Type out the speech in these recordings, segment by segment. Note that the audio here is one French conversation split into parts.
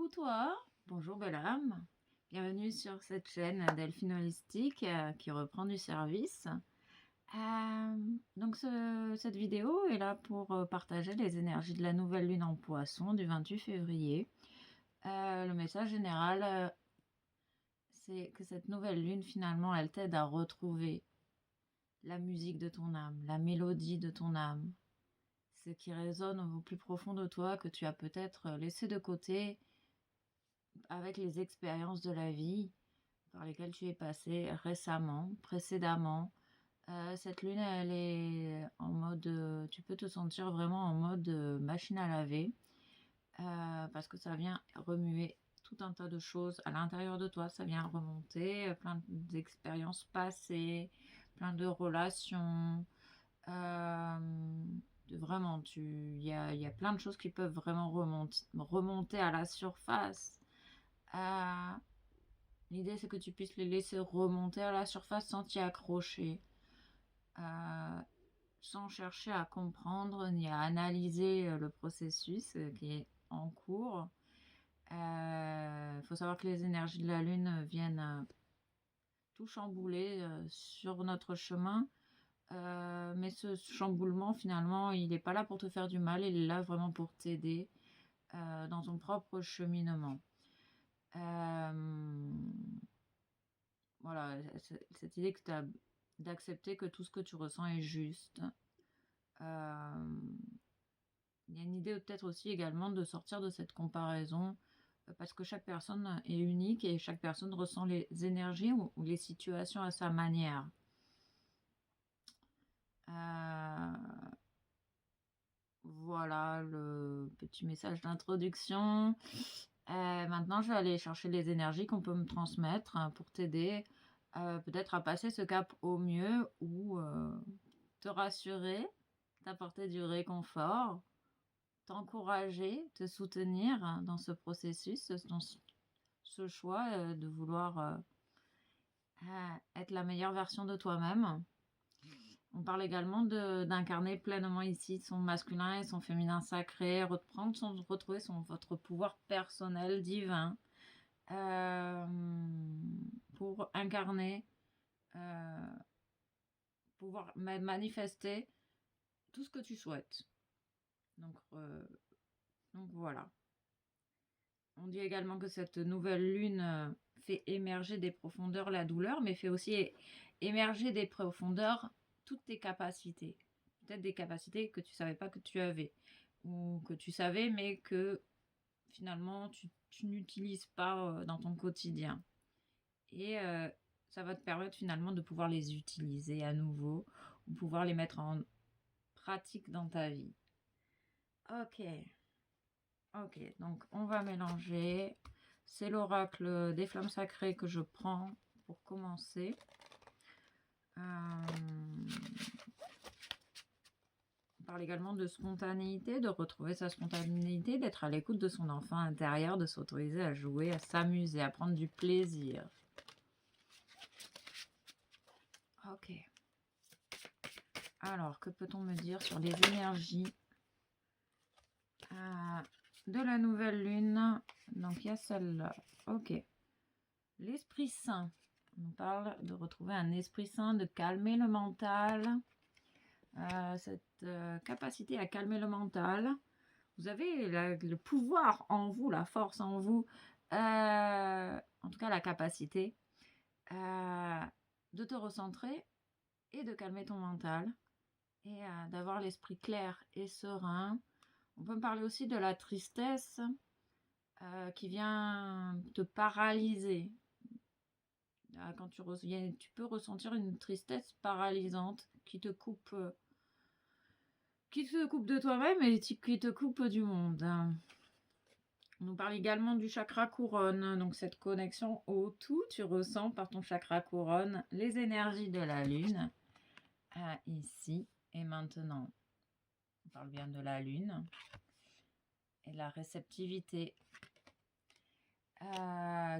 Coucou toi, bonjour belle âme, bienvenue sur cette chaîne Delphine Holistique qui reprend du service. Cette vidéo est là pour partager les énergies de la nouvelle lune en poisson du 28 février. Le message général, c'est que cette nouvelle lune finalement elle t'aide à retrouver la musique de ton âme, la mélodie de ton âme, ce qui résonne au plus profond de toi que tu as peut-être laissé de côté avec les expériences de la vie par lesquelles tu es passé récemment, précédemment. Cette lune, elle est en mode, tu peux te sentir vraiment en mode machine à laver, parce que ça vient remuer tout un tas de choses à l'intérieur de toi. Ça vient remonter plein d'expériences passées, plein de relations. Vraiment, il y a plein de choses qui peuvent vraiment remonter à la surface. Euh, L'idée, c'est que tu puisses les laisser remonter à la surface sans t'y accrocher, euh, sans chercher à comprendre ni à analyser le processus qui est en cours. Il faut savoir que les énergies de la Lune viennent tout chambouler sur notre chemin. Mais ce chamboulement, finalement, il n'est pas là pour te faire du mal, il est là vraiment pour t'aider dans ton propre cheminement. Voilà, cette idée que tu as d'accepter que tout ce que tu ressens est juste. Il y a une idée peut-être aussi également de sortir de cette comparaison parce que chaque personne est unique et chaque personne ressent les énergies ou les situations à sa manière. Voilà le petit message d'introduction. Maintenant, je vais aller chercher les énergies qu'on peut me transmettre pour t'aider peut-être à passer ce cap au mieux ou te rassurer, t'apporter du réconfort, t'encourager, te soutenir dans ce processus, dans ce choix de vouloir être la meilleure version de toi-même. On parle également d'incarner pleinement ici son masculin et son féminin sacré, retrouver votre pouvoir personnel divin pour incarner, pouvoir manifester tout ce que tu souhaites. Donc voilà. On dit également que cette nouvelle lune fait émerger des profondeurs la douleur, mais fait aussi émerger des profondeurs toutes tes capacités. Peut-être des capacités que tu ne savais pas que tu avais, ou que tu savais, mais que finalement tu n'utilises pas dans ton quotidien. Et ça va te permettre finalement de pouvoir les utiliser à nouveau, ou pouvoir les mettre en pratique dans ta vie. Ok. Ok, donc on va mélanger. C'est l'oracle des flammes sacrées que je prends pour commencer. On parle également de spontanéité, de retrouver sa spontanéité, d'être à l'écoute de son enfant intérieur, de s'autoriser à jouer, à s'amuser, à prendre du plaisir. Ok. Alors, que peut-on me dire sur les énergies de la nouvelle lune? Donc, il y a celle-là. Ok. L'Esprit Saint. On parle de retrouver un esprit sain, de calmer le mental. Cette capacité à calmer le mental. Vous avez le pouvoir en vous, la force en vous, en tout cas la capacité de te recentrer et de calmer ton mental et d'avoir l'esprit clair et serein. On peut parler aussi de la tristesse qui vient te paralyser. Quand tu peux ressentir une tristesse paralysante qui te coupe de toi-même et qui te coupe du monde. On nous parle également du chakra couronne, donc cette connexion au tout. Tu ressens par ton chakra couronne les énergies de la lune, ici et maintenant. On parle bien de la lune et la réceptivité.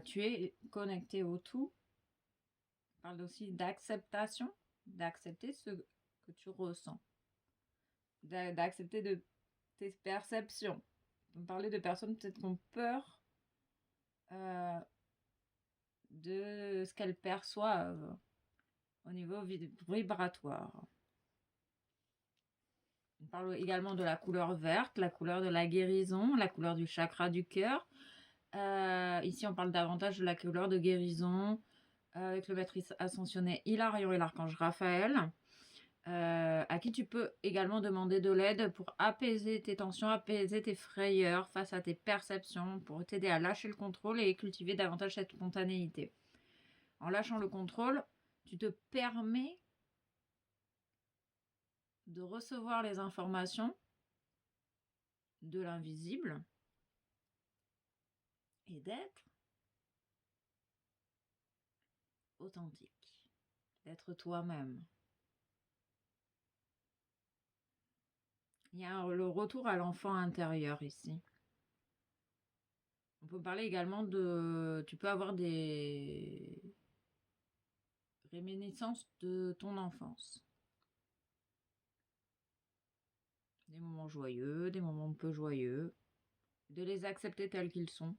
Tu es connecté au tout. On parle aussi d'acceptation, d'accepter ce que tu ressens, d'accepter de tes perceptions. On peut parler de personnes peut-être qui ont peur de ce qu'elles perçoivent au niveau vibratoire. On parle également de la couleur verte, la couleur de la guérison, la couleur du chakra du cœur. Ici, on parle davantage de la couleur de guérison avec le maître ascensionné Hilarion et l'archange Raphaël, à qui tu peux également demander de l'aide pour apaiser tes tensions, apaiser tes frayeurs face à tes perceptions, pour t'aider à lâcher le contrôle et cultiver davantage cette spontanéité. En lâchant le contrôle, tu te permets de recevoir les informations de l'invisible et d'être authentique, d'être toi-même. Il y a le retour à l'enfant intérieur ici. On peut parler également de... Tu peux avoir des réminiscences de ton enfance. Des moments joyeux, des moments peu joyeux. De les accepter tels qu'ils sont.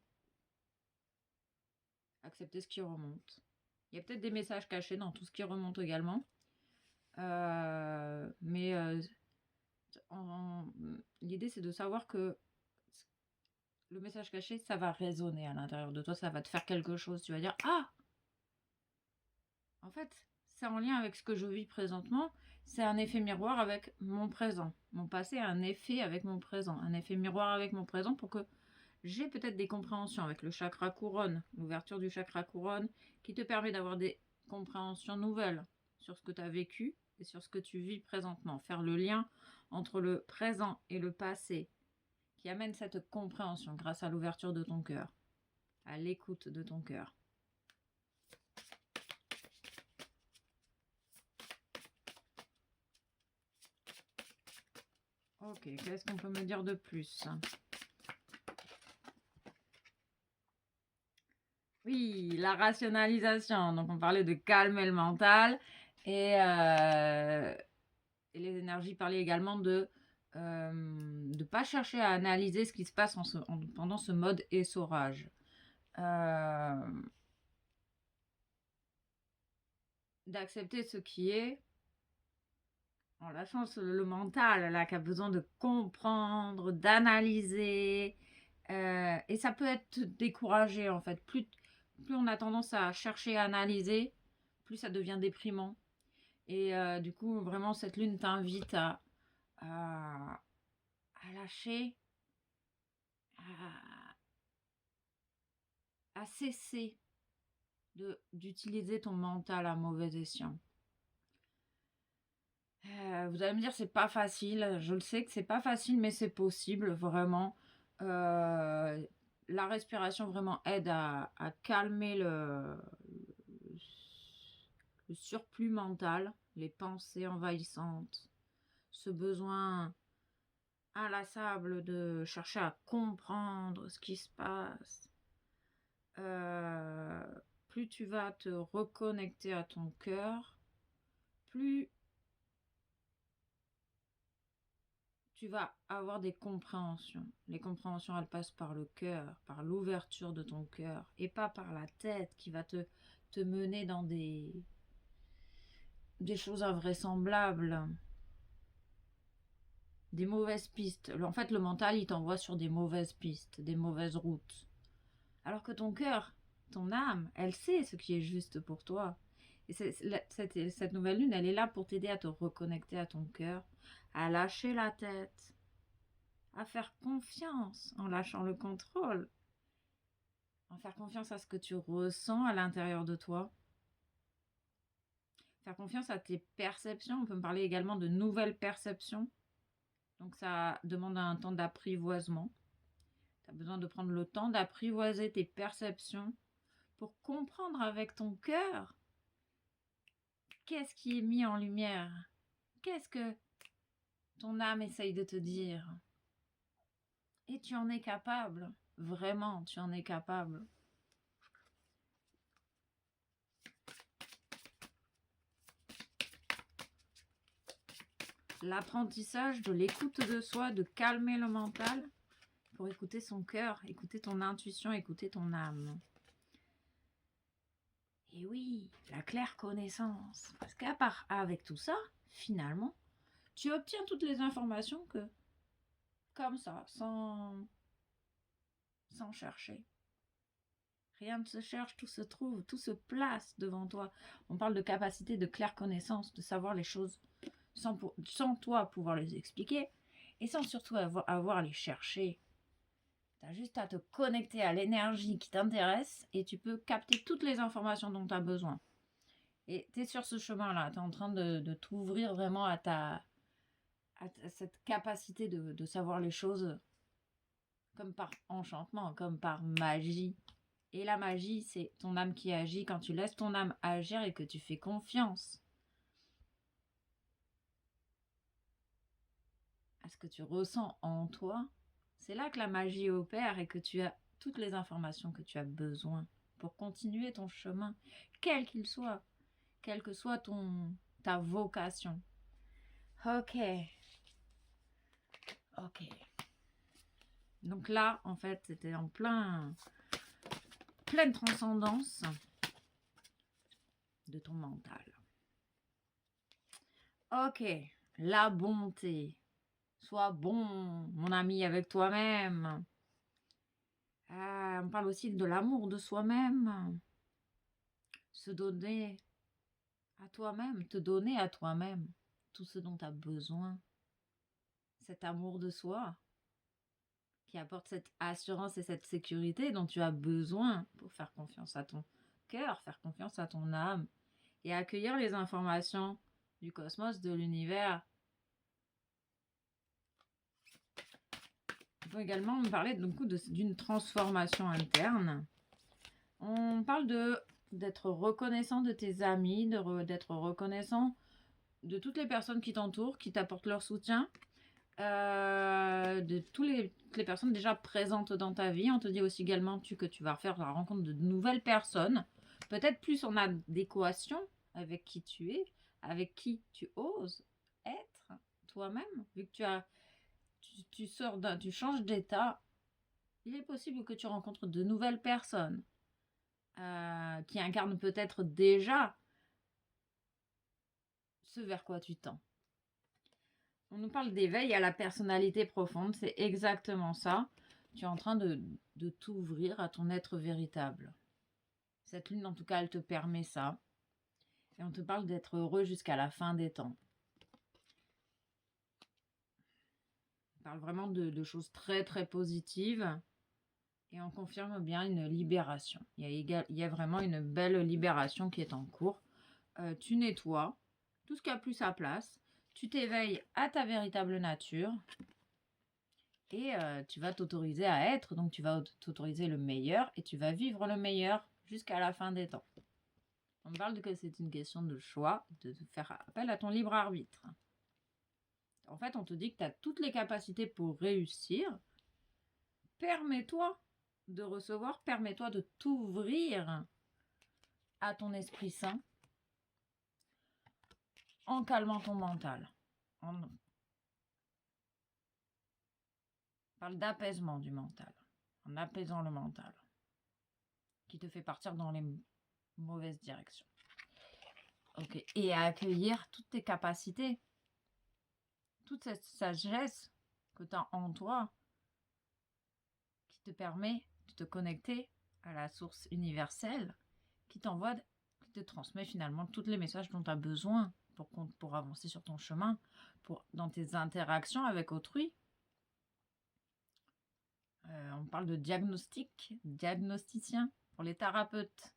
Accepter ce qui remonte. Il y a peut-être des messages cachés dans tout ce qui remonte également. L'idée, c'est de savoir que le message caché, ça va résonner à l'intérieur de toi, ça va te faire quelque chose. Tu vas dire, ah, en fait, c'est en lien avec ce que je vis présentement, c'est un effet miroir avec mon présent. Mon passé a un effet avec mon présent, un effet miroir avec mon présent pour que j'ai peut-être des compréhensions avec le chakra couronne, l'ouverture du chakra couronne, qui te permet d'avoir des compréhensions nouvelles sur ce que tu as vécu et sur ce que tu vis présentement. Faire le lien entre le présent et le passé, qui amène cette compréhension grâce à l'ouverture de ton cœur, à l'écoute de ton cœur. Ok, qu'est-ce qu'on peut me dire de plus? Oui, la rationalisation. Donc, on parlait de calmer le mental et les énergies parlaient également de ne pas chercher à analyser ce qui se passe pendant ce mode essorage. D'accepter ce qui est en lâchant le mental là qui a besoin de comprendre, d'analyser. Et ça peut être découragé en fait. Plus on a tendance à chercher à analyser, plus ça devient déprimant. Et du coup, vraiment, cette lune t'invite à lâcher, à cesser d'utiliser ton mental à mauvais escient. Vous allez me dire, c'est pas facile. Je le sais que c'est pas facile, mais c'est possible, vraiment. La respiration vraiment aide à calmer le surplus mental, les pensées envahissantes, ce besoin inlassable de chercher à comprendre ce qui se passe. Plus tu vas te reconnecter à ton cœur, plus tu vas avoir des compréhensions. Les compréhensions, elles passent par le cœur, par l'ouverture de ton cœur, et pas par la tête qui va te mener dans des choses invraisemblables, des mauvaises pistes. En fait, le mental, il t'envoie sur des mauvaises pistes, des mauvaises routes. Alors que ton cœur, ton âme, elle sait ce qui est juste pour toi. Et cette nouvelle lune, elle est là pour t'aider à te reconnecter à ton cœur, à lâcher la tête, à faire confiance en lâchant le contrôle, à faire confiance à ce que tu ressens à l'intérieur de toi, faire confiance à tes perceptions. On peut me parler également de nouvelles perceptions. Donc ça demande un temps d'apprivoisement. Tu as besoin de prendre le temps d'apprivoiser tes perceptions pour comprendre avec ton cœur qu'est-ce qui est mis en lumière, qu'est-ce que ton âme essaye de te dire. Et tu en es capable, vraiment, tu en es capable. L'apprentissage de l'écoute de soi, de calmer le mental, pour écouter son cœur, écouter ton intuition, écouter ton âme. Et oui, la claire connaissance. Parce avec tout ça, finalement, tu obtiens toutes les informations comme ça, sans chercher. Rien ne se cherche, tout se trouve, tout se place devant toi. On parle de capacité de claire connaissance, de savoir les choses sans toi pouvoir les expliquer et sans surtout avoir à les chercher. Tu as juste à te connecter à l'énergie qui t'intéresse et tu peux capter toutes les informations dont tu as besoin. Et tu es sur ce chemin-là, tu es en train de t'ouvrir vraiment à cette capacité de savoir les choses comme par enchantement, comme par magie. Et la magie, c'est ton âme qui agit quand tu laisses ton âme agir et que tu fais confiance à ce que tu ressens en toi. C'est là que la magie opère et que tu as toutes les informations que tu as besoin pour continuer ton chemin, quel qu'il soit, quelle que soit ta vocation. Ok. Donc là, en fait, c'était en pleine transcendance de ton mental. Ok, la bonté. Sois bon, mon ami, avec toi-même. On parle aussi de l'amour de soi-même. Se donner à toi-même, te donner à toi-même tout ce dont tu as besoin. Cet amour de soi qui apporte cette assurance et cette sécurité dont tu as besoin pour faire confiance à ton cœur, faire confiance à ton âme et accueillir les informations du cosmos, de l'univers. Il faut également me parler d'une transformation interne. On parle d'être reconnaissant de tes amis, d'être reconnaissant de toutes les personnes qui t'entourent, qui t'apportent leur soutien, de toutes les personnes déjà présentes dans ta vie. On te dit aussi également que tu vas faire la rencontre de nouvelles personnes, peut-être plus en adéquation avec qui tu es, avec qui tu oses être toi-même, vu que tu changes d'état. Il est possible que tu rencontres de nouvelles personnes qui incarnent peut-être déjà ce vers quoi tu tends. On nous parle d'éveil à la personnalité profonde, c'est exactement ça. Tu es en train de t'ouvrir à ton être véritable. Cette lune, en tout cas, elle te permet ça. Et on te parle d'être heureux jusqu'à la fin des temps. On parle vraiment de choses très, très positives. Et on confirme bien une libération. Il y a vraiment une belle libération qui est en cours. Tu nettoies tout ce qui a plus sa place. Tu t'éveilles à ta véritable nature. Et tu vas t'autoriser à être, donc tu vas t'autoriser le meilleur et tu vas vivre le meilleur jusqu'à la fin des temps. On parle que c'est une question de choix, de faire appel à ton libre arbitre. En fait, on te dit que tu as toutes les capacités pour réussir. Permets-toi de recevoir, permets-toi de t'ouvrir à ton Esprit Saint en calmant ton mental. On parle d'apaisement du mental, en apaisant le mental, qui te fait partir dans les mauvaises directions. Ok, et à accueillir toutes tes capacités, toute cette sagesse que tu as en toi, qui te permet de te connecter à la source universelle, qui te transmet finalement tous les messages dont tu as besoin pour avancer sur ton chemin, dans tes interactions avec autrui. On parle de diagnosticien pour les thérapeutes,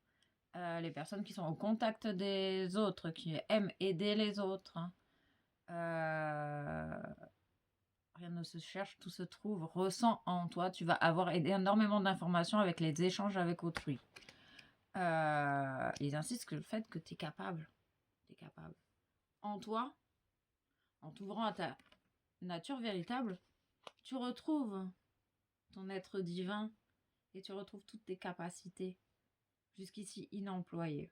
les personnes qui sont au contact des autres, qui aiment aider les autres. Rien ne se cherche, tout se trouve, ressent en toi. Tu vas avoir énormément d'informations avec les échanges avec autrui. Ils insistent sur le fait que tu es capable. Tu es capable. En toi, en t'ouvrant à ta nature véritable, tu retrouves ton être divin et tu retrouves toutes tes capacités jusqu'ici inemployées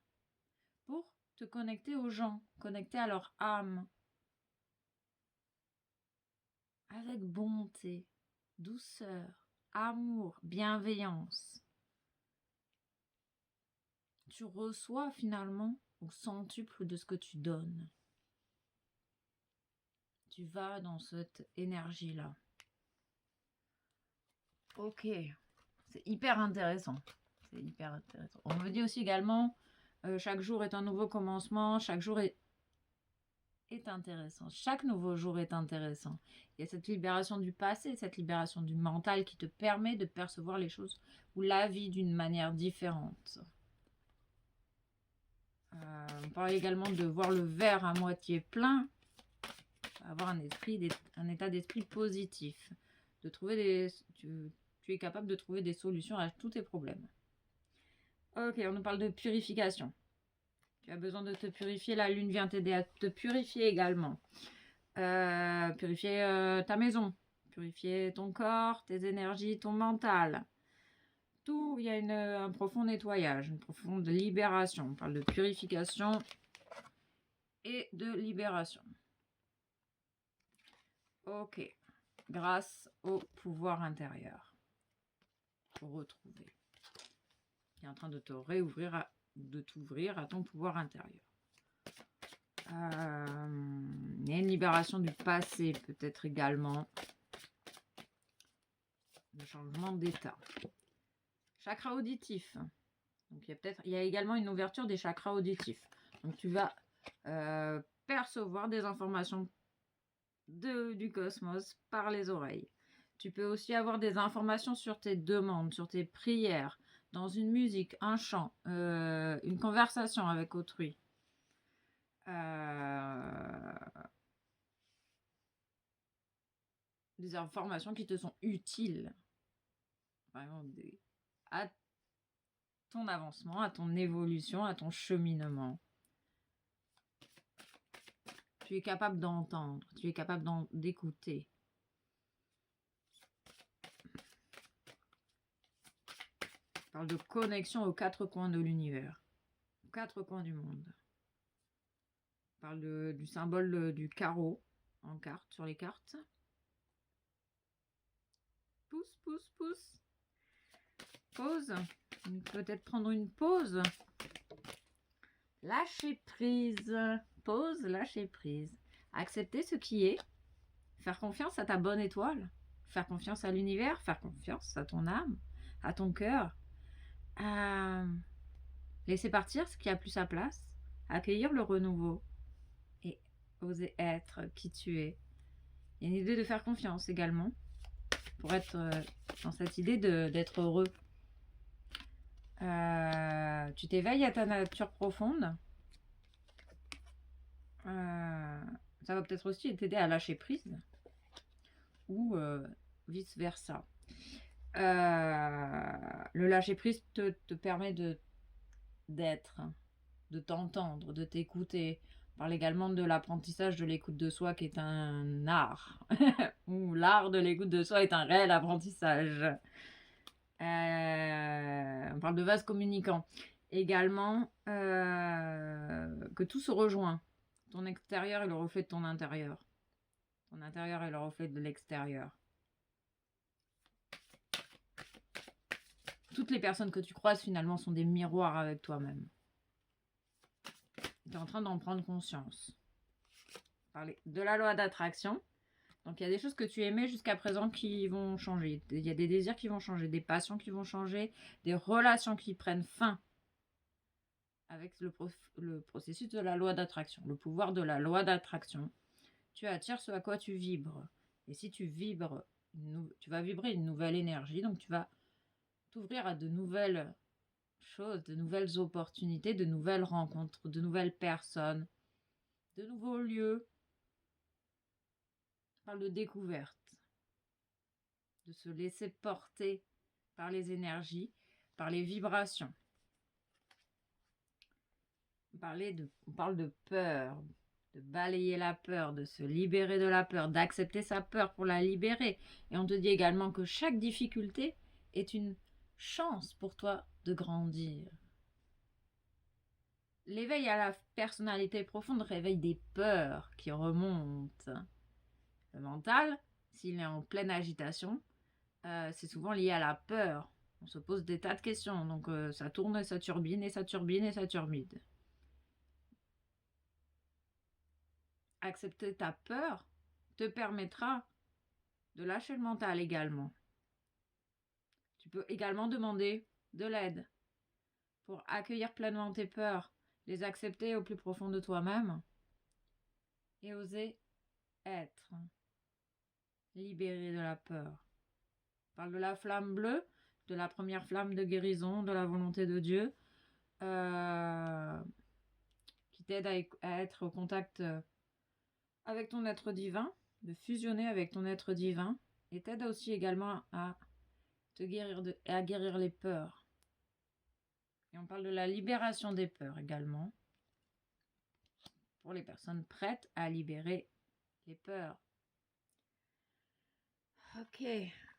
pour te connecter aux gens, connecter à leur âme avec bonté, douceur, amour, bienveillance. Tu reçois finalement au centuple de ce que tu donnes. Tu vas dans cette énergie-là. Ok, c'est hyper intéressant. C'est hyper intéressant. On me dit aussi également, chaque jour est un nouveau commencement, chaque jour est intéressant. Chaque nouveau jour est intéressant. Il y a cette libération du passé, cette libération du mental qui te permet de percevoir les choses ou la vie d'une manière différente. On parle également de voir le verre à moitié plein, avoir un état d'esprit positif, de trouver tu es capable de trouver des solutions à tous tes problèmes. Ok, on nous parle de purification. Tu as besoin de te purifier, la lune vient t'aider à te purifier également. Purifier ta maison, purifier ton corps, tes énergies, ton mental. Tout, il y a un profond nettoyage, une profonde libération. On parle de purification et de libération. Ok, grâce au pouvoir intérieur. Pour retrouver. Qui est en train de te réouvrir, de t'ouvrir à ton pouvoir intérieur. Il y a une libération du passé, peut-être également. Le changement d'état. Chakra auditif. Donc il y a également une ouverture des chakras auditifs. Donc tu vas percevoir des informations du cosmos par les oreilles. Tu peux aussi avoir des informations sur tes demandes, sur tes prières, dans une musique, un chant, une conversation avec autrui. Des informations qui te sont utiles. Vraiment à ton avancement, à ton évolution, à ton cheminement. Tu es capable d'entendre, tu es capable d'écouter. On parle de connexion aux quatre coins de l'univers, aux quatre coins du monde. On parle du symbole du carreau en carte, sur les cartes. Pousse, pousse, pousse. Pause. Peut-être prendre une pause. Lâcher prise. Pause, lâcher prise. Accepter ce qui est. Faire confiance à ta bonne étoile. Faire confiance à l'univers. Faire confiance à ton âme, à ton cœur. Laisser partir ce qui a plus sa place. Accueillir le renouveau. Et oser être qui tu es. Il y a une idée de faire confiance également. Pour être dans cette idée d'être heureux. Tu t'éveilles à ta nature profonde. Ça va peut-être aussi t'aider à lâcher prise. Ou vice versa. Le lâcher prise te permet d'être, de t'entendre, de t'écouter. On parle également de l'apprentissage de l'écoute de soi qui est un art. Ou l'art de l'écoute de soi est un réel apprentissage. On parle de vase communicant. Également, que tout se rejoint. Ton extérieur est le reflet de ton intérieur. Ton intérieur est le reflet de l'extérieur. Toutes les personnes que tu croises finalement sont des miroirs avec toi-même. Tu es en train d'en prendre conscience. Parler de la loi d'attraction. Donc il y a des choses que tu aimais jusqu'à présent qui vont changer. Il y a des désirs qui vont changer, des passions qui vont changer, des relations qui prennent fin avec le processus de la loi d'attraction, le pouvoir de la loi d'attraction. Tu attires ce à quoi tu vibres. Et si tu vibres, tu vas vibrer une nouvelle énergie, donc tu vas t'ouvrir à de nouvelles choses, de nouvelles opportunités, de nouvelles rencontres, de nouvelles personnes, de nouveaux lieux. On parle de découverte, de se laisser porter par les énergies, par les vibrations. On parle de peur, de balayer la peur, de se libérer de la peur, d'accepter sa peur pour la libérer. Et on te dit également que chaque difficulté est une chance pour toi de grandir. L'éveil à la personnalité profonde réveille des peurs qui remontent. Le mental, s'il est en pleine agitation, c'est souvent lié à la peur. On se pose des tas de questions, donc ça tourne et ça turbine et ça turbine et ça turbine. Accepter ta peur te permettra de lâcher le mental également. Tu peux également demander de l'aide pour accueillir pleinement tes peurs, les accepter au plus profond de toi-même et oser être libéré de la peur. On parle de la flamme bleue, de la première flamme de guérison, de la volonté de Dieu, qui t'aide à être au contact avec ton être divin, de fusionner avec ton être divin, et t'aide aussi également à te guérir à guérir les peurs. Et on parle de la libération des peurs également, pour les personnes prêtes à libérer les peurs. Ok,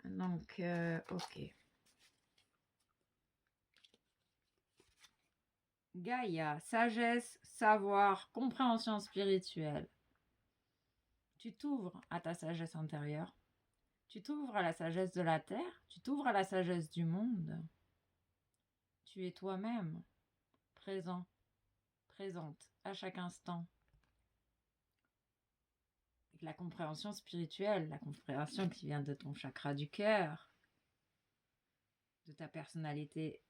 donc, ok. Gaïa, sagesse, savoir, compréhension spirituelle. Tu t'ouvres à ta sagesse intérieure. Tu t'ouvres à la sagesse de la terre. Tu t'ouvres à la sagesse du monde. Tu es toi-même, présent, présente, à chaque instant. Avec la compréhension spirituelle, la compréhension qui vient de ton chakra du cœur, de ta personnalité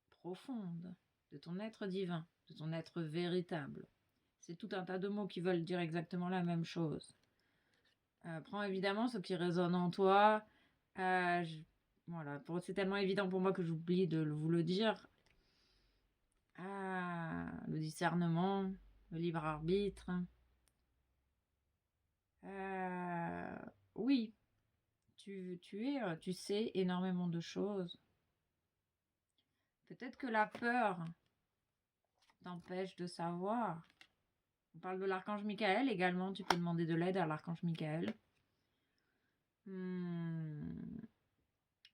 profonde, de ton être divin, de ton être véritable. C'est tout un tas de mots qui veulent dire exactement la même chose. Prends évidemment ce qui résonne en toi. Voilà, c'est tellement évident pour moi que j'oublie de vous le dire. Le discernement, le libre arbitre. Oui, tu sais énormément de choses. Peut-être que la peur t'empêche de savoir. On parle de l'archange Michael également. Tu peux demander de l'aide à l'archange Michael.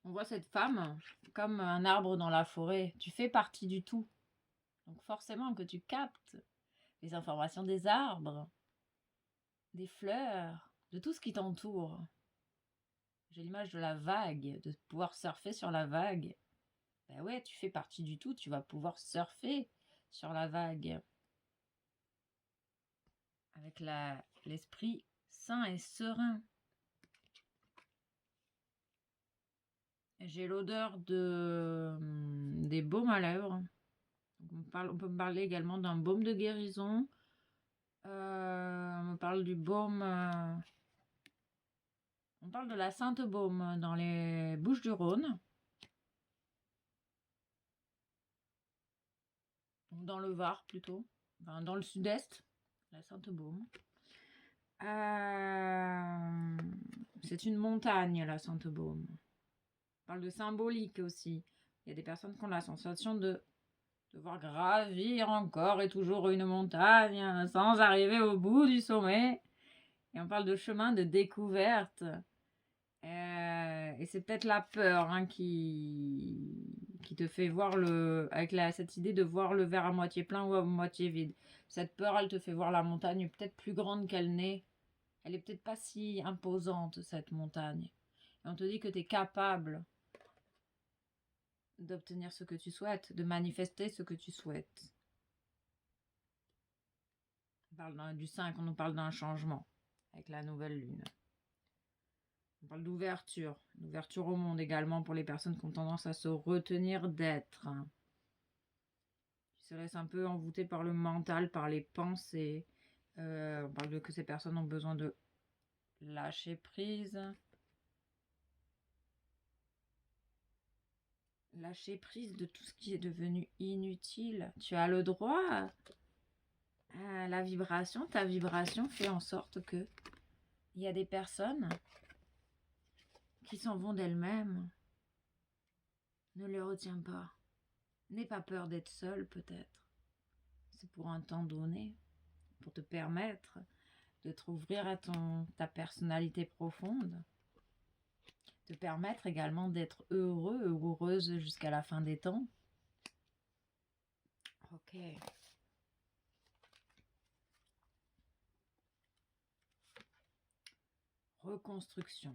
On voit cette femme comme un arbre dans la forêt. Tu fais partie du tout. Donc forcément que tu captes les informations des arbres, des fleurs, de tout ce qui t'entoure. J'ai l'image de la vague, de pouvoir surfer sur la vague. Ben ouais, tu fais partie du tout, tu vas pouvoir surfer sur la vague. Avec l'esprit sain et serein. J'ai l'odeur des baumes à lèvres. On peut me parler également d'un baume de guérison. On me parle du baume... on parle de la Sainte-Baume dans les Bouches-du-Rhône. Dans le Var plutôt. Enfin, dans le sud-est. La Sainte-Baume. C'est une montagne, la Sainte-Baume. On parle de symbolique aussi. Il y a des personnes qui ont la sensation de devoir gravir encore et toujours une montagne sans arriver au bout du sommet. Et on parle de chemin de découverte. Et c'est peut-être la peur qui te fait voir avec cette idée de voir le verre à moitié plein ou à moitié vide. Cette peur, elle te fait voir la montagne peut-être plus grande qu'elle n'est. Elle est peut-être pas si imposante, cette montagne. Et on te dit que tu es capable d'obtenir ce que tu souhaites, de manifester ce que tu souhaites. On parle du 5, on nous parle d'un changement avec la nouvelle lune. On parle d'ouverture, d'ouverture au monde également pour les personnes qui ont tendance à se retenir d'être. Qui se laissent un peu envoûter par le mental, par les pensées. On parle de que ces personnes ont besoin de lâcher prise. Lâcher prise de tout ce qui est devenu inutile. Tu as le droit. La vibration, ta vibration fait en sorte que il y a des personnes qui s'en vont d'elles-mêmes. Ne les retiens pas. N'aie pas peur d'être seule peut-être. C'est pour un temps donné, pour te permettre de t'ouvrir à ta personnalité profonde. Te permettre également d'être heureux ou heureuse jusqu'à la fin des temps. Ok. Reconstruction.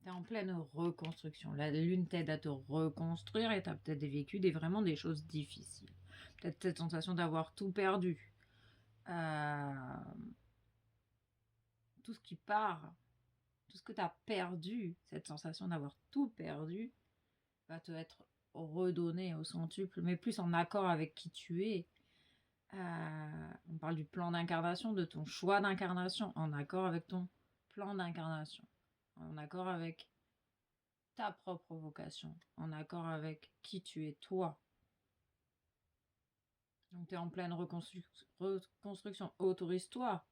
Tu es en pleine reconstruction. La lune t'aide à te reconstruire et tu as peut-être vécu vraiment des choses difficiles. Peut-être cette sensation d'avoir tout perdu. Tout ce qui part, tout ce que tu as perdu, cette sensation d'avoir tout perdu, va te être redonné au centuple, mais plus en accord avec qui tu es. On parle du plan d'incarnation, de ton choix d'incarnation, en accord avec ton plan d'incarnation, en accord avec ta propre vocation, en accord avec qui tu es toi. Donc tu es en pleine reconstruction. Autorise-toi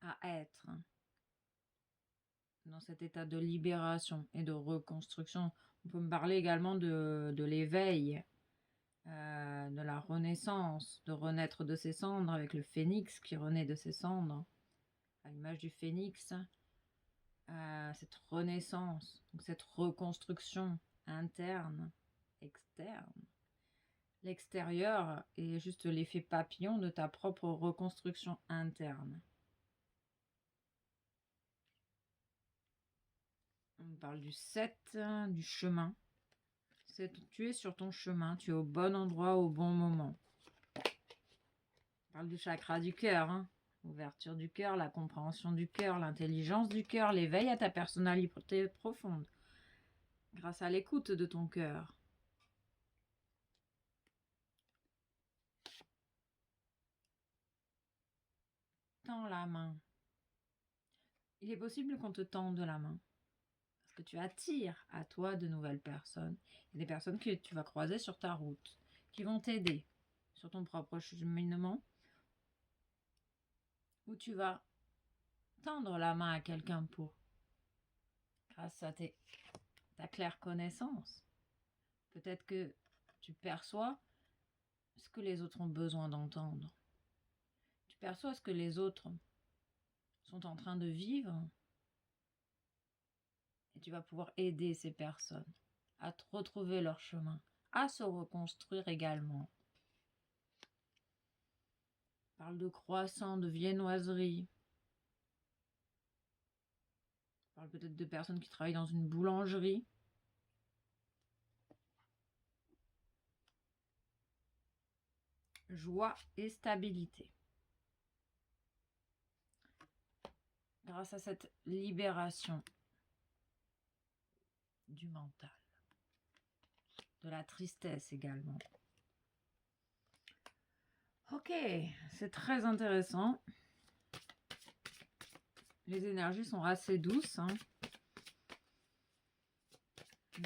à être dans cet état de libération et de reconstruction. On peut me parler également de l'éveil, de la renaissance, de renaître de ses cendres avec le phénix qui renaît de ses cendres, à l'image du phénix. Cette renaissance, donc cette reconstruction interne, externe. L'extérieur est juste l'effet papillon de ta propre reconstruction interne. On parle du 7, du chemin. Tu es sur ton chemin, tu es au bon endroit au bon moment. On parle du chakra du cœur, ouverture du cœur, la compréhension du cœur, l'intelligence du cœur, l'éveil à ta personnalité profonde, grâce à l'écoute de ton cœur. Tends la main. Il est possible qu'on te tende la main, parce que tu attires à toi de nouvelles personnes. Il y a des personnes que tu vas croiser sur ta route, qui vont t'aider sur ton propre cheminement, où tu vas tendre la main à quelqu'un pour, grâce à ta claire connaissance. Peut-être que tu perçois ce que les autres ont besoin d'entendre. Tu perçois ce que les autres sont en train de vivre et tu vas pouvoir aider ces personnes à retrouver leur chemin, à se reconstruire également. On parle de croissant, de viennoiserie. On parle peut-être de personnes qui travaillent dans une boulangerie. Joie et stabilité. Grâce à cette libération du mental, de la tristesse également. Ok, c'est très intéressant. Les énergies sont assez douces.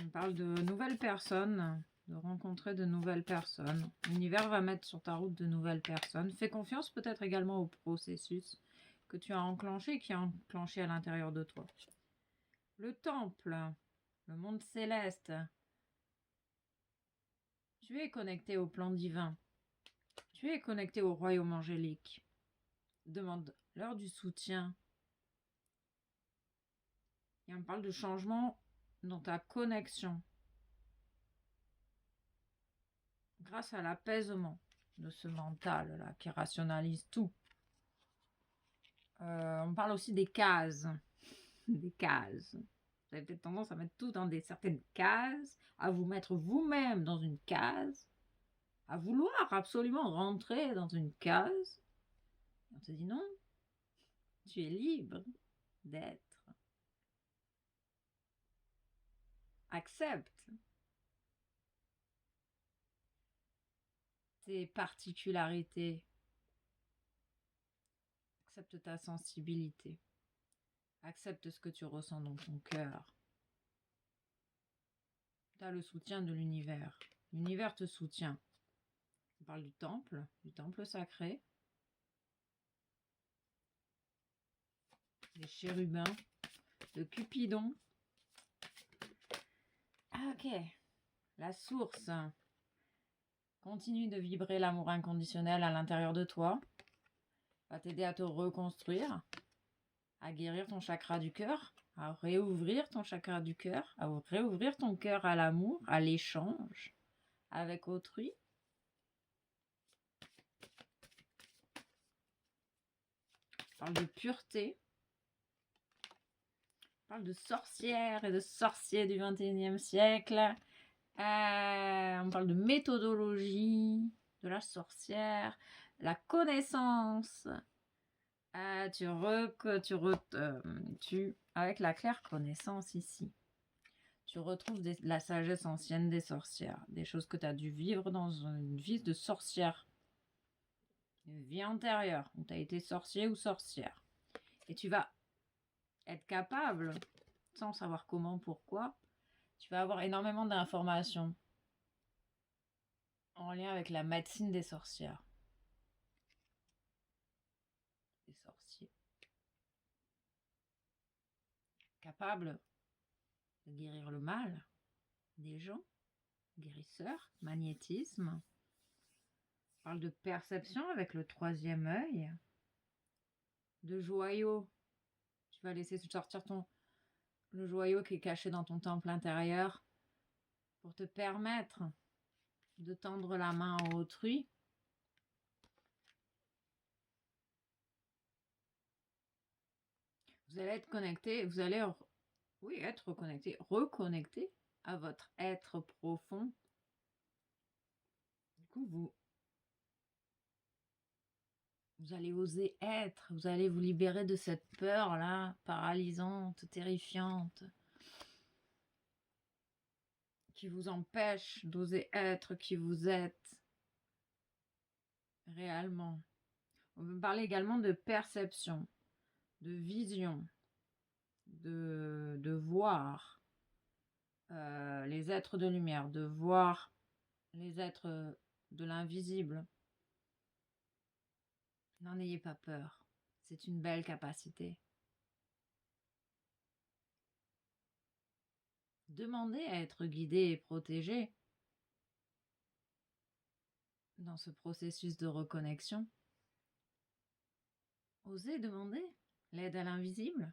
On parle de nouvelles personnes, de rencontrer de nouvelles personnes. L'univers va mettre sur ta route de nouvelles personnes. Fais confiance peut-être également au processus que tu as enclenché, qui a enclenché à l'intérieur de toi. Le temple, le monde céleste. Tu es connecté au plan divin. Tu es connecté au royaume angélique. Demande-leur du soutien. Et on parle de changement dans ta connexion. Grâce à l'apaisement de ce mental-là qui rationalise tout. On parle aussi des cases. Des cases. Vous avez peut-être tendance à mettre tout dans certaines cases, à vous mettre vous-même dans une case, à vouloir absolument rentrer dans une case. On te dit non, tu es libre d'être. Accepte tes particularités. Accepte ta sensibilité. Accepte ce que tu ressens dans ton cœur. Tu as le soutien de l'univers. L'univers te soutient. On parle du temple sacré. Des chérubins, de Cupidon. Ok, la source. Continue de vibrer l'amour inconditionnel à l'intérieur de toi. Va t'aider à te reconstruire, à guérir ton chakra du cœur, à réouvrir ton chakra du cœur, à réouvrir ton cœur à l'amour, à l'échange avec autrui. On parle de pureté. On parle de sorcières et de sorciers du XXIe siècle. On parle de méthodologie, de la sorcière, la connaissance. Avec la claire connaissance ici, tu retrouves la sagesse ancienne des sorcières, des choses que tu as dû vivre dans une vie de sorcière, une vie antérieure, où tu as été sorcier ou sorcière. Et tu vas être capable, sans savoir comment, pourquoi, tu vas avoir énormément d'informations en lien avec la médecine des sorcières. Des sorciers. Capable de guérir le mal des gens, guérisseur, magnétisme. On parle de perception avec le 3e œil, de joyau. Tu vas laisser sortir le joyau qui est caché dans ton temple intérieur pour te permettre de tendre la main à autrui. Vous allez être connecté, être reconnecté à votre être profond. Du coup, vous allez oser être, vous allez vous libérer de cette peur-là, paralysante, terrifiante, qui vous empêche d'oser être qui vous êtes réellement. On veut parler également de perception, de vision, de voir les êtres de lumière, de voir les êtres de l'invisible. N'en ayez pas peur, c'est une belle capacité. Demandez à être guidé et protégé dans ce processus de reconnexion. Osez demander l'aide à l'invisible.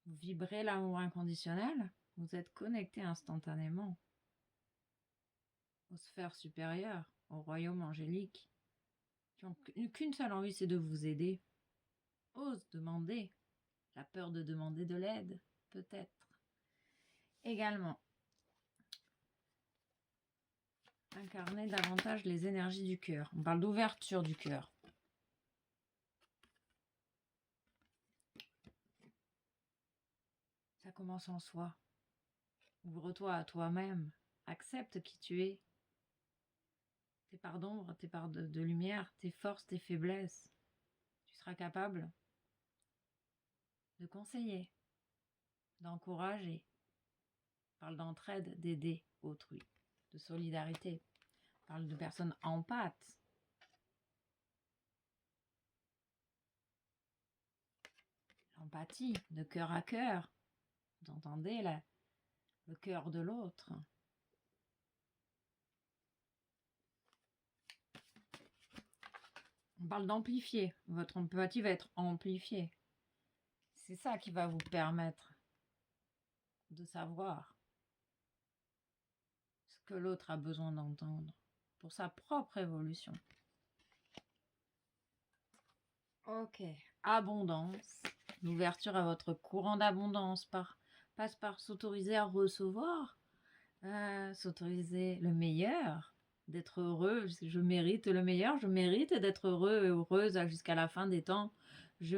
Vous vibrez l'amour inconditionnel, vous êtes connecté instantanément aux sphères supérieures, au royaume angélique, qui n'ont qu'une seule envie, c'est de vous aider. Ose demander. La peur de demander de l'aide, peut-être. Également, incarner davantage les énergies du cœur. On parle d'ouverture du cœur. Ça commence en soi. Ouvre-toi à toi-même. Accepte qui tu es. Tes parts d'ombre, tes parts de lumière, tes forces, tes faiblesses. Tu seras capable de conseiller, d'encourager. On parle d'entraide, d'aider autrui, de solidarité. On parle de personnes empathes. L'empathie, de cœur à cœur. Vous entendez le cœur de l'autre. On parle d'amplifier. Votre empathie va être amplifiée. C'est ça qui va vous permettre de savoir ce que l'autre a besoin d'entendre pour sa propre évolution. Ok, abondance. L'ouverture à votre courant d'abondance passe par s'autoriser à recevoir, s'autoriser le meilleur, d'être heureux. Je mérite le meilleur, je mérite d'être heureux et heureuse jusqu'à la fin des temps. Je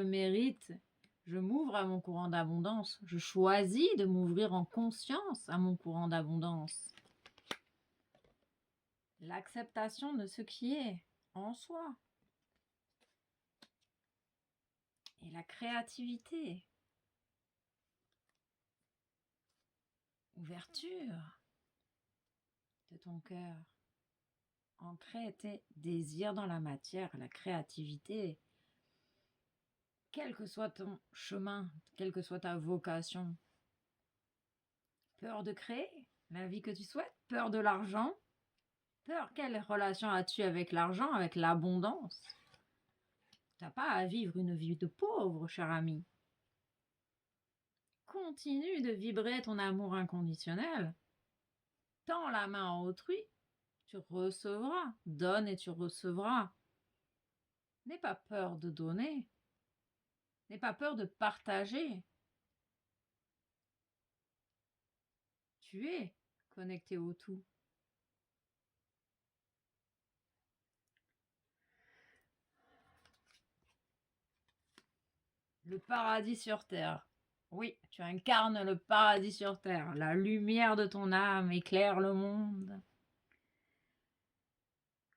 m'ouvre à mon courant d'abondance. Je choisis de m'ouvrir en conscience à mon courant d'abondance. L'acceptation de ce qui est en soi. Et la créativité. Ouverture de ton cœur. Ancrer tes désirs dans la matière, la créativité. Quel que soit ton chemin, quelle que soit ta vocation. Peur de créer la vie que tu souhaites, peur de l'argent. Peur, quelle relation as-tu avec l'argent, avec l'abondance? Tu n'as pas à vivre une vie de pauvre, cher ami. Continue de vibrer ton amour inconditionnel. Tends la main à autrui, tu recevras. Donne et tu recevras. N'aie pas peur de donner. N'aie pas peur de partager. Tu es connecté au tout. Le paradis sur terre. Oui, tu incarnes le paradis sur terre. La lumière de ton âme éclaire le monde.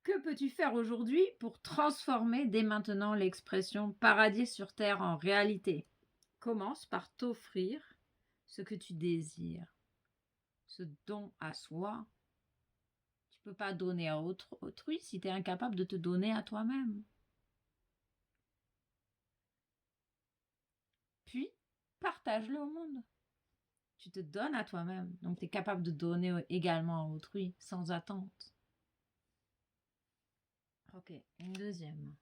Que peux-tu faire aujourd'hui pour transformer dès maintenant l'expression paradis sur terre en réalité? Commence par t'offrir ce que tu désires, ce don à soi. Tu ne peux pas donner à autrui si tu es incapable de te donner à toi-même. Puis, partage-le au monde. Tu te donnes à toi-même, donc tu es capable de donner également à autrui, sans attente. Ok, une deuxième.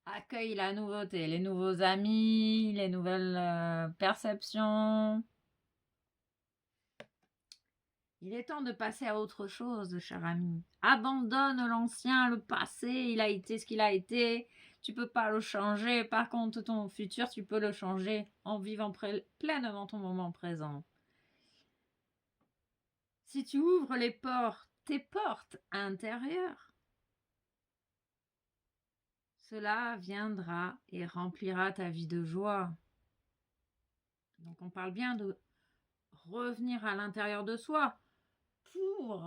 Accueille la nouveauté, les nouveaux amis, les nouvelles perceptions. Il est temps de passer à autre chose, cher ami. Abandonne l'ancien, le passé, il a été ce qu'il a été. Tu peux pas le changer. Par contre, ton futur, tu peux le changer en vivant pleinement ton moment présent. Si tu ouvres tes portes intérieures, cela viendra et remplira ta vie de joie. Donc on parle bien de revenir à l'intérieur de soi pour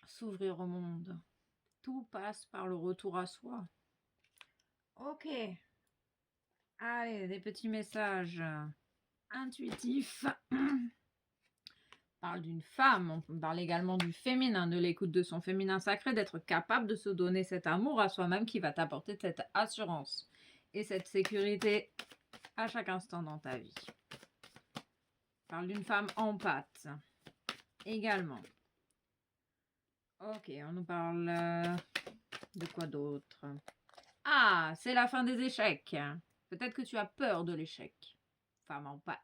s'ouvrir au monde. Tout passe par le retour à soi. Ok. Allez, des petits messages intuitifs. On parle d'une femme, on parle également du féminin, de l'écoute de son féminin sacré, d'être capable de se donner cet amour à soi-même qui va t'apporter cette assurance et cette sécurité à chaque instant dans ta vie. On parle d'une femme empathe également. Ok, on nous parle de quoi d'autre? Ah, c'est la fin des échecs. Peut-être que tu as peur de l'échec. Femme empathe.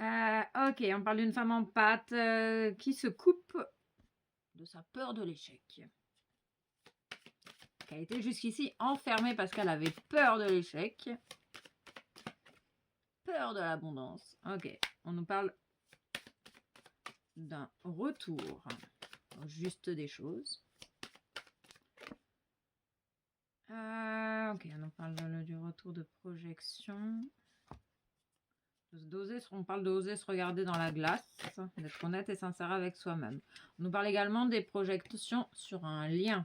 Ok, on parle d'une femme empathe qui se coupe de sa peur de l'échec. Qui a été jusqu'ici enfermée parce qu'elle avait peur de l'échec. Peur de l'abondance. Ok, on nous parle d'un retour au juste des choses. Ok, on nous parle du retour de projection. On parle d'oser se regarder dans la glace, d'être honnête et sincère avec soi-même. On nous parle également des projections sur un lien.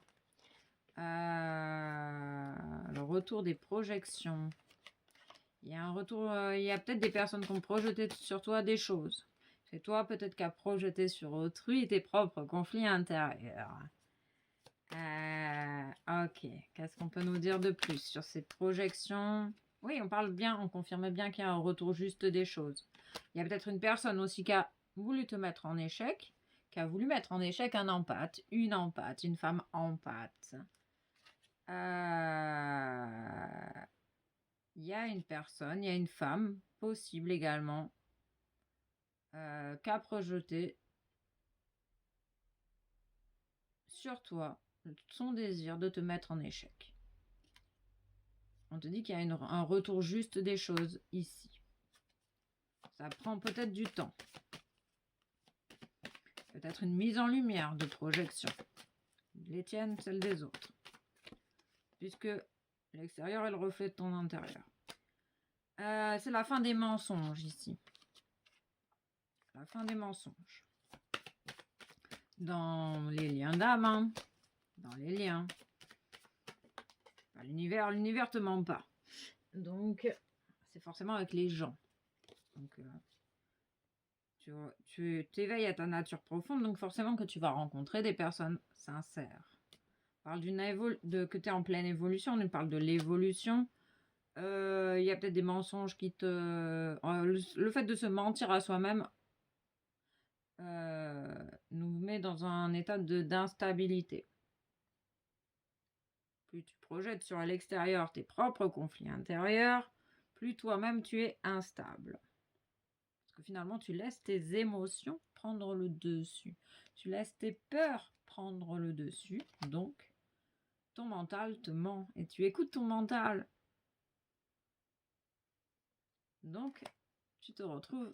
Le retour des projections. Il y a un retour, il y a peut-être des personnes qui ont projeté sur toi des choses. C'est toi peut-être qui as projeté sur autrui tes propres conflits intérieurs. Ok, qu'est-ce qu'on peut nous dire de plus sur ces projections? Oui, on parle bien, on confirme bien qu'il y a un retour juste des choses. Il y a peut-être une personne aussi qui a voulu te mettre en échec, qui a voulu mettre en échec un empathe, une femme empathe. Il y a une personne, il y a une femme, possible également, qui a projeté sur toi son désir de te mettre en échec. On te dit qu'il y a un retour juste des choses ici. Ça prend peut-être du temps. Peut-être une mise en lumière de projection. Les tiennes, celles des autres. Puisque l'extérieur est le reflet de ton intérieur. C'est la fin des mensonges ici. La fin des mensonges. Dans les liens d'âme, hein. Dans les liens. L'univers te ment pas. Donc, c'est forcément avec les gens. Donc, tu t'éveilles à ta nature profonde, donc forcément que tu vas rencontrer des personnes sincères. On parle que tu es en pleine évolution, on nous parle de l'évolution. Il y a peut-être des mensonges qui te... le fait de se mentir à soi-même nous met dans un état d'instabilité. Plus tu projettes sur l'extérieur tes propres conflits intérieurs, plus toi-même tu es instable. Parce que finalement, tu laisses tes émotions prendre le dessus. Tu laisses tes peurs prendre le dessus. Donc, ton mental te ment. Et tu écoutes ton mental. Donc, tu te retrouves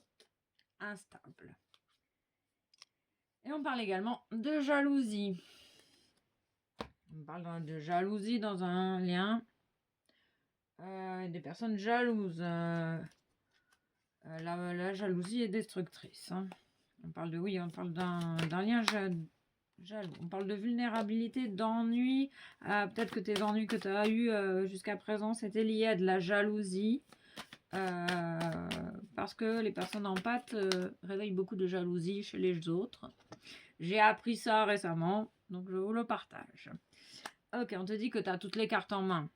instable. Et on parle également de jalousie. On parle de jalousie dans un lien. Des personnes jalouses. La jalousie est destructrice. Hein. On parle d'un lien jaloux. On parle de vulnérabilité, d'ennui. Peut-être que tes ennuis que tu as eus jusqu'à présent, c'était lié à de la jalousie. Parce que les personnes empathes réveillent beaucoup de jalousie chez les autres. J'ai appris ça récemment, donc je vous le partage. Ok, on te dit que tu as toutes les cartes en main.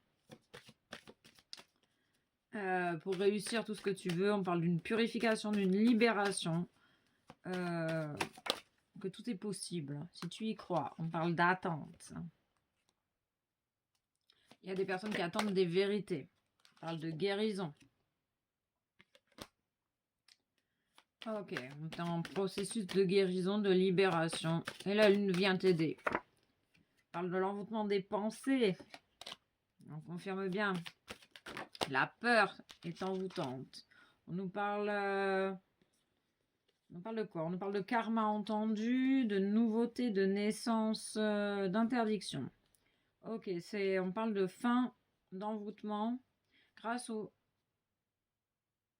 Pour réussir tout ce que tu veux, on parle d'une purification, d'une libération. Que tout est possible, si tu y crois. On parle d'attente. Il y a des personnes qui attendent des vérités. On parle de guérison. Ok, on est en processus de guérison, de libération. Et la lune vient t'aider. On parle de l'envoûtement des pensées. On confirme bien. La peur est envoûtante. On nous parle... On parle de quoi? On nous parle de karma entendu, de nouveauté, de naissance, d'interdiction. Ok, on parle de fin d'envoûtement grâce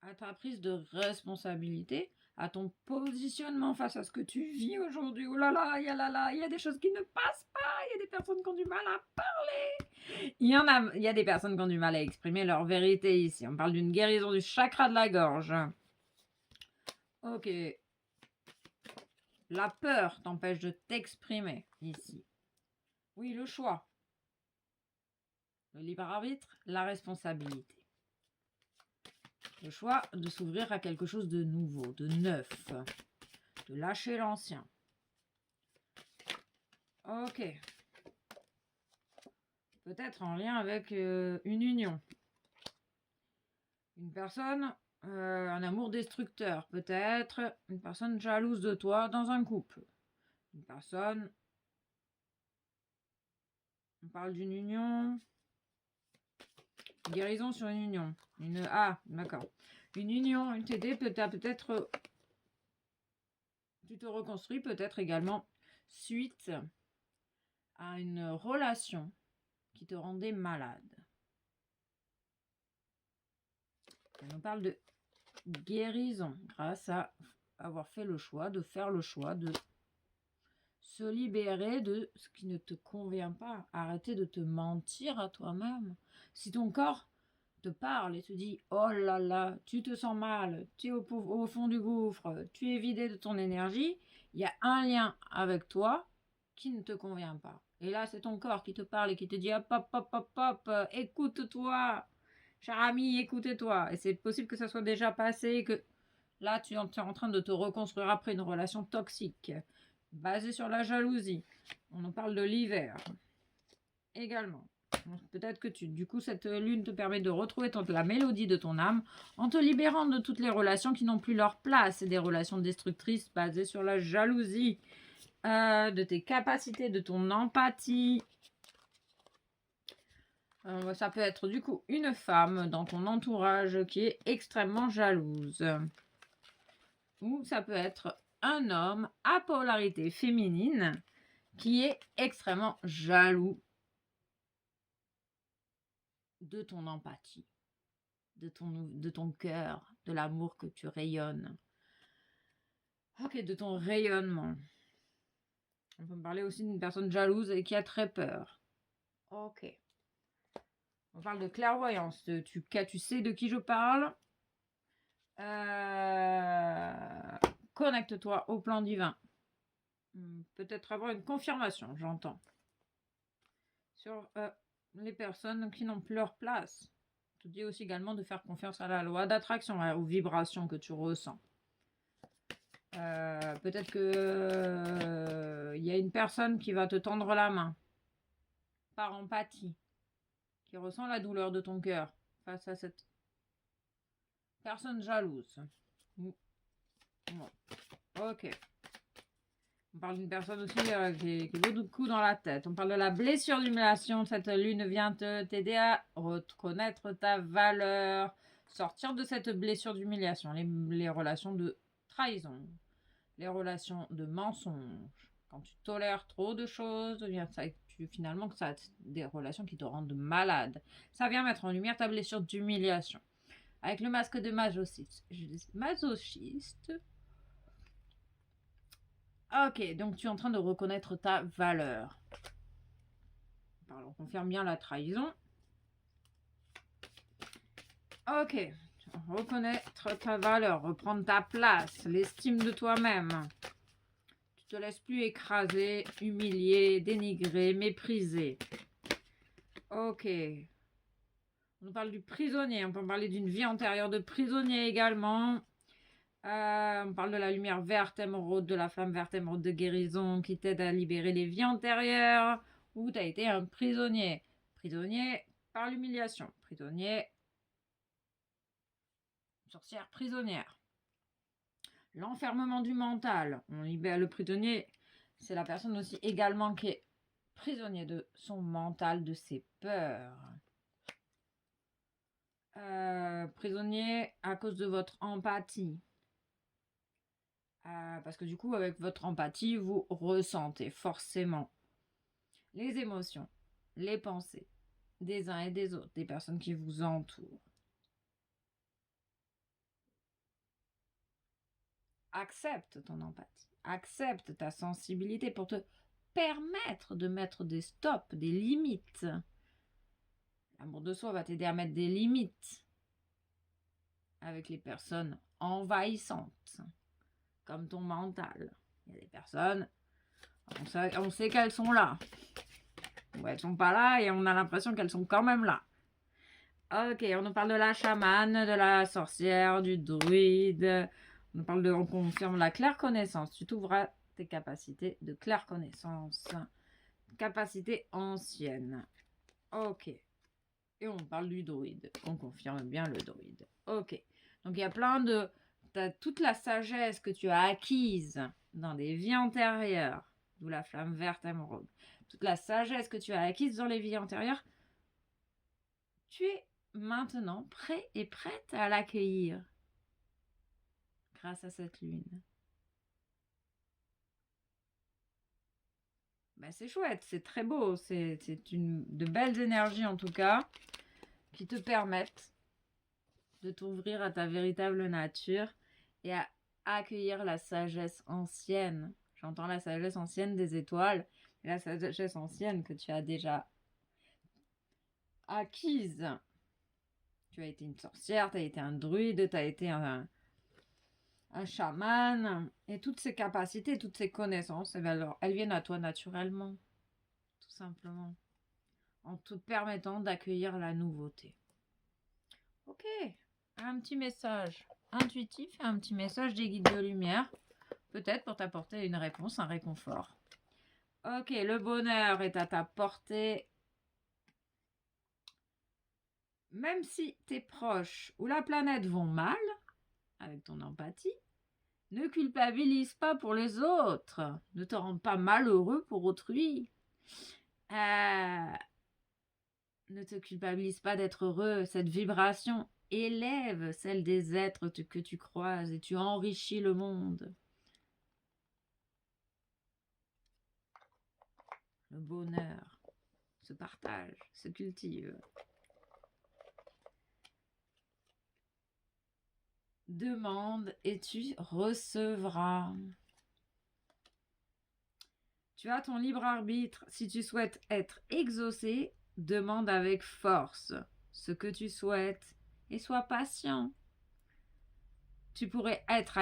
à ta prise de responsabilité, à ton positionnement face à ce que tu vis aujourd'hui. Oh là là, il y a des choses qui ne passent pas, il y a des personnes qui ont du mal à parler. Il y a des personnes qui ont du mal à exprimer leur vérité ici. On parle d'une guérison du chakra de la gorge. Ok. La peur t'empêche de t'exprimer ici. Oui, le choix. Le libre arbitre, la responsabilité. Le choix de s'ouvrir à quelque chose de nouveau, de neuf. De lâcher l'ancien. Ok. Peut-être en lien avec une union. Une personne, un amour destructeur. Peut-être une personne jalouse de toi dans un couple. Une personne... On parle d'une union... Guérison sur une union. D'accord. Une union, une TD, peut-être... Tu te reconstruis peut-être également suite à une relation qui te rendait malade. On parle de guérison grâce à avoir fait le choix, de faire le choix de se libérer de ce qui ne te convient pas. Arrêter de te mentir à toi-même. Si ton corps te parle et te dit « Oh là là, tu te sens mal, tu es au fond du gouffre, tu es vidé de ton énergie », il y a un lien avec toi qui ne te convient pas. Et là, c'est ton corps qui te parle et qui te dit « Hop, hop, hop, hop, hop, écoute-toi, cher ami, écoute-toi ». Et c'est possible que ça soit déjà passé et que là, tu es en train de te reconstruire après une relation toxique, basée sur la jalousie. On en parle de l'hiver également. Peut-être que du coup, cette lune te permet de retrouver la mélodie de ton âme en te libérant de toutes les relations qui n'ont plus leur place. C'est des relations destructrices basées sur la jalousie, de tes capacités, de ton empathie. Ça peut être du coup une femme dans ton entourage qui est extrêmement jalouse. Ou ça peut être un homme à polarité féminine qui est extrêmement jaloux de ton empathie, de ton cœur, de l'amour que tu rayonnes. Ok, de ton rayonnement. On peut me parler aussi d'une personne jalouse et qui a très peur. Ok. On parle de clairvoyance. Tu sais de qui je parle. Connecte-toi au plan divin. Peut-être avoir une confirmation, j'entends. Sur les personnes qui n'ont plus leur place. Je te dis aussi également de faire confiance à la loi d'attraction, aux vibrations que tu ressens. Peut-être que y a une personne qui va te tendre la main par empathie, qui ressent la douleur de ton cœur face à cette personne jalouse. Bon. Ok. On parle d'une personne aussi qui a beaucoup dans la tête. On parle de la blessure d'humiliation. Cette lune vient t'aider à reconnaître ta valeur, sortir de cette blessure d'humiliation, les relations de trahison, les relations de mensonge. Quand tu tolères trop de choses, finalement que ça a des relations qui te rendent malade. Ça vient mettre en lumière ta blessure d'humiliation. Avec le masque de masochiste. Ok, donc tu es en train de reconnaître ta valeur. Alors, on confirme bien la trahison. Ok, reconnaître ta valeur, reprendre ta place, l'estime de toi-même. Tu te laisses plus écraser, humilier, dénigrer, mépriser. Ok. On parle du prisonnier, on peut parler d'une vie antérieure de prisonnier également. On parle de la lumière verte émeraude, de la flamme verte émeraude de guérison qui t'aide à libérer les vies antérieures où tu as été un prisonnier. Prisonnier par l'humiliation. Prisonnier, sorcière prisonnière. L'enfermement du mental. On libère le prisonnier. C'est la personne aussi également qui est prisonnier de son mental, de ses peurs. Prisonnier à cause de votre empathie. Parce que du coup, avec votre empathie, vous ressentez forcément les émotions, les pensées des uns et des autres, des personnes qui vous entourent. Accepte ton empathie, accepte ta sensibilité pour te permettre de mettre des stops, des limites. L'amour de soi va t'aider à mettre des limites avec les personnes envahissantes, comme ton mental. Il y a des personnes, on sait qu'elles sont là. Ou elles sont pas là et on a l'impression qu'elles sont quand même là. Ok, on nous parle de la chamane, de la sorcière, du druide. On confirme la claire connaissance. Tu t'ouvres tes capacités de claire connaissance. Capacité ancienne. Ok. Et on parle du druide. On confirme bien le druide. Ok. Donc il y a plein de... T'as toute la sagesse que tu as acquise dans des vies antérieures. D'où la flamme verte émeraude. Toute la sagesse que tu as acquise dans les vies antérieures. Tu es maintenant prêt et prête à l'accueillir. Grâce à cette lune. Ben, c'est chouette, c'est très beau. C'est de belles énergies en tout cas qui te permettent de t'ouvrir à ta véritable nature et à accueillir la sagesse ancienne. J'entends la sagesse ancienne des étoiles et la sagesse ancienne que tu as déjà acquise. Tu as été une sorcière, tu as été un druide, tu as été un chaman. Et toutes ces capacités, toutes ces connaissances, elles viennent à toi naturellement. Tout simplement. En te permettant d'accueillir la nouveauté. Ok, un petit message intuitif et un petit message des guides de lumière, peut-être pour t'apporter une réponse, un réconfort. Ok, le bonheur est à ta portée. Même si tes proches ou la planète vont mal, avec ton empathie, ne culpabilise pas pour les autres. Ne te rends pas malheureux pour autrui. Ne te culpabilise pas d'être heureux. Cette vibration élève celle des êtres que tu croises et tu enrichis le monde. Le bonheur se partage, se cultive. Demande et tu recevras. Tu as ton libre arbitre. Si tu souhaites être exaucé, demande avec force ce que tu souhaites et sois patient. Tu pourrais être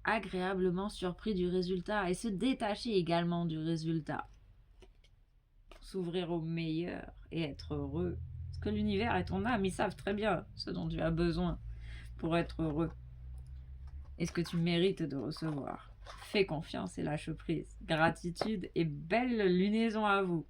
agréablement surpris du résultat et se détacher également du résultat. S'ouvrir au meilleur et être heureux. Parce que l'univers et ton âme, ils savent très bien ce dont tu as besoin pour être heureux. Et ce que tu mérites de recevoir. Fais confiance et lâche prise. Gratitude et belle lunaison à vous.